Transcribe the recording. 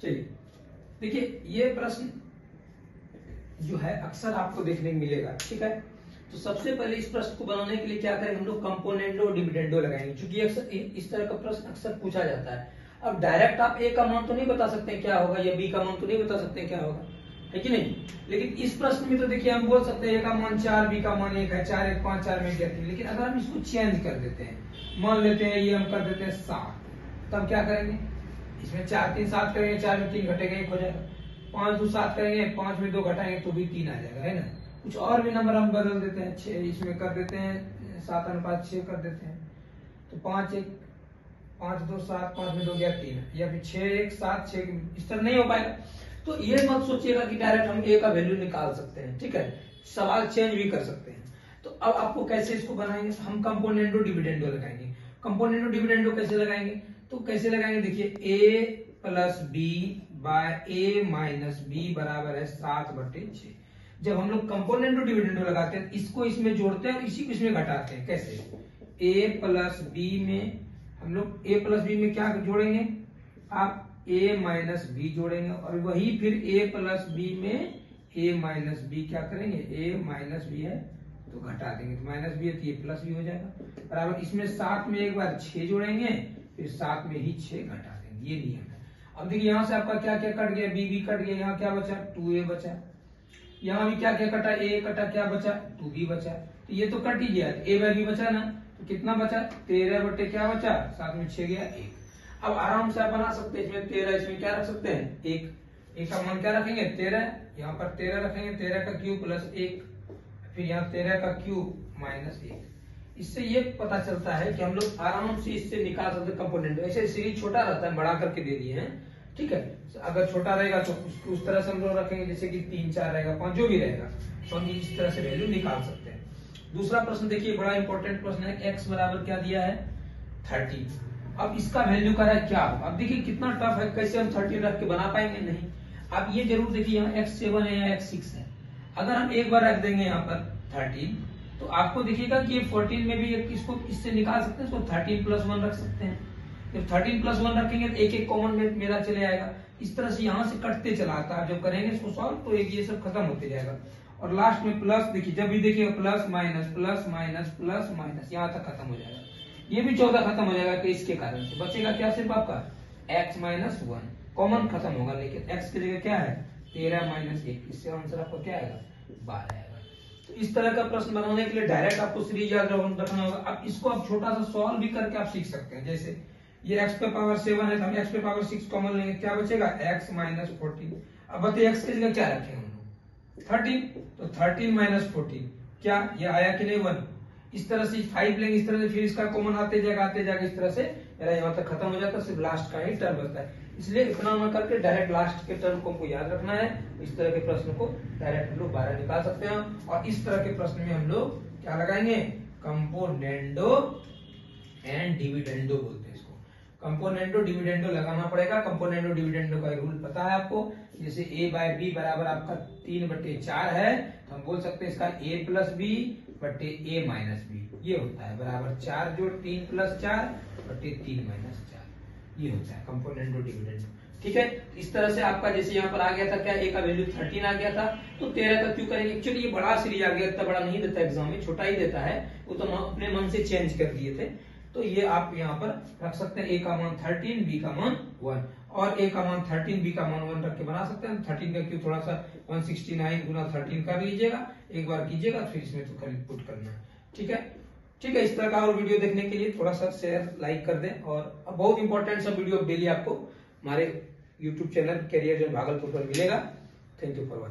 चलिए देखिए, ये प्रश्न जो है अक्सर आपको देखने को मिलेगा, ठीक है। तो सबसे पहले इस प्रश्न को बनाने के लिए क्या करेंगे हम लोग, कंपोनेंडो और डिविडेंडो लगाएंगे, क्योंकि अक्सर इस तरह का प्रश्न अक्सर पूछा जाता है। अब डायरेक्ट आप ए का मान तो नहीं बता सकते क्या होगा, या बी का मान तो नहीं बता सकते क्या होगा, है कि नहीं। लेकिन इस प्रश्न में तो देखिए हम बोल सकते हैं ए का मान 4, बी का मान 1 है, 4 1 5 4 में 3। लेकिन अगर हम इसको चेंज कर देते हैं, मान लेते हैं ये हम कर देते हैं 7, तब क्या करेंगे, इसमें 4 3 7 करेंगे, 4 में 3 घटेगा 1 हो जाएगा, 5 2 7 करेंगे, 5 में 2 घटाएंगे तो भी 3 आ जाएगा, है ना। कुछ और भी नंबर हम बदल देते हैं, 6 इसमें कर देते हैं, 7:6 कर देते हैं, तो 5 1 5 2 7, 5 में 2 गया 3, या फिर 6 1 7 6, इस तरह नहीं हो पाएगा। तो ये मत सोचिएगा कि डायरेक्ट हम ए का वैल्यू निकाल सकते हैं, ठीक है, सवाल चेंज भी कर सकते हैं। तो अब आपको कैसे इसको बनाएंगे, हम कंपोनेंडो डिविडेंडो लगाएंगे। कंपोनेंडो डिविडेंडो कैसे लगाएंगे, तो कैसे लगाएंगे, देखिए a plus B by A minus B बराबर है 7/6। जब हम लोग कंपोनेंडो डिविडेंडो लगाते हैं, इसको इसमें जोड़ते हैं और इसी को इसमें घटाते हैं। कैसे, a प्लस बी में हम लोग a प्लस बी में क्या जोड़ेंगे, आप a माइनस बी जोड़ेंगे, और वही फिर a प्लस बी में a माइनस बी क्या करेंगे, a माइनस बी है तो घटा देंगे, तो माइनस बी है तो ये प्लस भी हो जाएगा, बराबर इसमें 7 में एक बार 6 जोड़ेंगे, फिर 7 में ही 6 घटा देंगे, ये नियम है। अब देखिए यहाँ से आपका क्या क्या कट गया, बी भी कट गया, यहाँ क्या बचा 2a बचा, यहाँ भी क्या क्या कटा, a कटा, क्या बचा 2b बचा, तो ये तो कट ही गया, a बाय b बचा ना, तो कितना बचा 13 बटे क्या बचा 7 में 6 गया 1। अब आराम से आप बना सकते हैं, इसमें 13, इसमें क्या रख सकते हैं 1 का मान क्या रखेंगे 13, यहाँ पर 13 रखेंगे, 13 का क्यूब प्लस 1, फिर यहाँ 13 का क्यूब माइनस 1। इससे ये पता चलता है कि हम लोग आराम से इससे निकाल सकते हैं कंपोनेंट। ऐसे सीरीज छोटा रहता है, बड़ा करके दे दिए हैं, ठीक है। अगर छोटा रहेगा तो उस तरह से हम लोग रखेंगे, जैसे कि 3 4 रहेगा, 5 जो भी रहेगा, तो हम इस तरह से वैल्यू निकाल सकते हैं। दूसरा प्रश्न देखिए, बड़ा इंपॉर्टेंट प्रश्न है, x बराबर क्या दिया है 30। अब इसका वैल्यू का है क्या, अब देखिए कितना टफ है, कैसे हम 30 रख के बना पाएंगे, नहीं। अब ये जरूर देखिए यहाँ x7 है या x6 है, अगर हम एक बार रख देंगे यहाँ पर 13, तो आपको देखिएगा कि ये 14 में भी इसको इससे निकाल सकते हैं, इसको 13 + 1 रख सकते हैं। जब 13 + 1 रखेंगे तो एक एक कॉमन में मेरा चले आएगा, इस तरह से यहाँ से कटते चला आता है। जब करेंगे इसको सॉल्व तो एक ये सब खत्म होते जाएगा, और लास्ट में प्लस, देखिए जब भी देखिए plus minus plus minus plus minus, यहाँ तक खत्म हो जाएगा। ये भी 14 खत्म हो जाएगा, कि इसके कारण से बचेगा क्या, सिर्फ आपका x - 1 कॉमन खत्म होगा, लेकिन x की जगह क्या है 13 - 1, इससे आंसर आपका क्या आएगा 12 आएगा। तो इस तरह का प्रश्न बनाने के लिए डायरेक्ट आपको सीरीज याद रखना होगा। अब इसको आप छोटा सा सॉल्व भी करके आप सीख सकते हैं, जैसे ये x पे पावर 7 है, तो हम x पे पावर 6 कॉमन लेंगे, क्या बचेगा x - 14। अब बताइए x की जगह क्या रखें हम लोग 13, तो 13 - 14 क्या, ये आया कि नहीं 1। इस तरह से 5 लेंगे, इस तरह से फिर इसका कॉमन आते जाएगा, इस तरह से मेरा यहाँ तक खत्म हो जाता है, सिर्फ लास्ट का ही टर्म बचता है। इसलिए इतना ना करके डायरेक्ट लास्ट के टर्म को हमको याद रखना है। इस तरह के प्रश्न को डायरेक्ट हम लोग 12 निकाल सकते हैं, और इस तरह के प्रश्न में हम लोग क्या लगाएंगे, कंपोनेंडो एंड डिविडेंडो बोलते हैं इसको। कंपोनेंडो डिविडेंडो लगाना पड़ेगा। कंपोनेंडो डिविडेंडो का रूल पता है आपको, जैसे a बाय बी बराबर आपका 3/4 है, तो हम बोल सकते हैं इसका a प्लस बी बटे a माइनस बी, ये होता है बराबर 4 जोड़ 3 + 4 बटे 3 - 4, ये होता है कंपोनेंडो डिविडेंडो, ठीक है। इस तरह से आपका जैसे यहाँ पर आ गया था क्या, a का वैल्यू 13 आ गया था, तो 13 का क्यों करेंगे, एक्चुअली ये बड़ा सीरीज आ गया, इतना बड़ा नहीं देता एग्जाम में, छोटा ही देता है, वो तो अपने मन से चेंज कर दिए थे। तो ये आप यहाँ पर रख सकते हैं, a का मान 13, b का मान 1, और a का मान 13, b का मान 1 रख के बना सकते हैं। 13 का क्यों थोड़ा सा 169 × 13 कर लीजिएगा, एक बार कीजिएगा, फिर इसमें तो खाली पुट करना है, ठीक है। ठीक है, इस तरह का और वीडियो देखने के लिए थोड़ा सा शेयर लाइक कर दें, और बहुत इंपॉर्टेंट सा वीडियो डेली आपको हमारे YouTube चैनल कैरियर जो भागलपुर पर मिलेगा। Thank you for watching.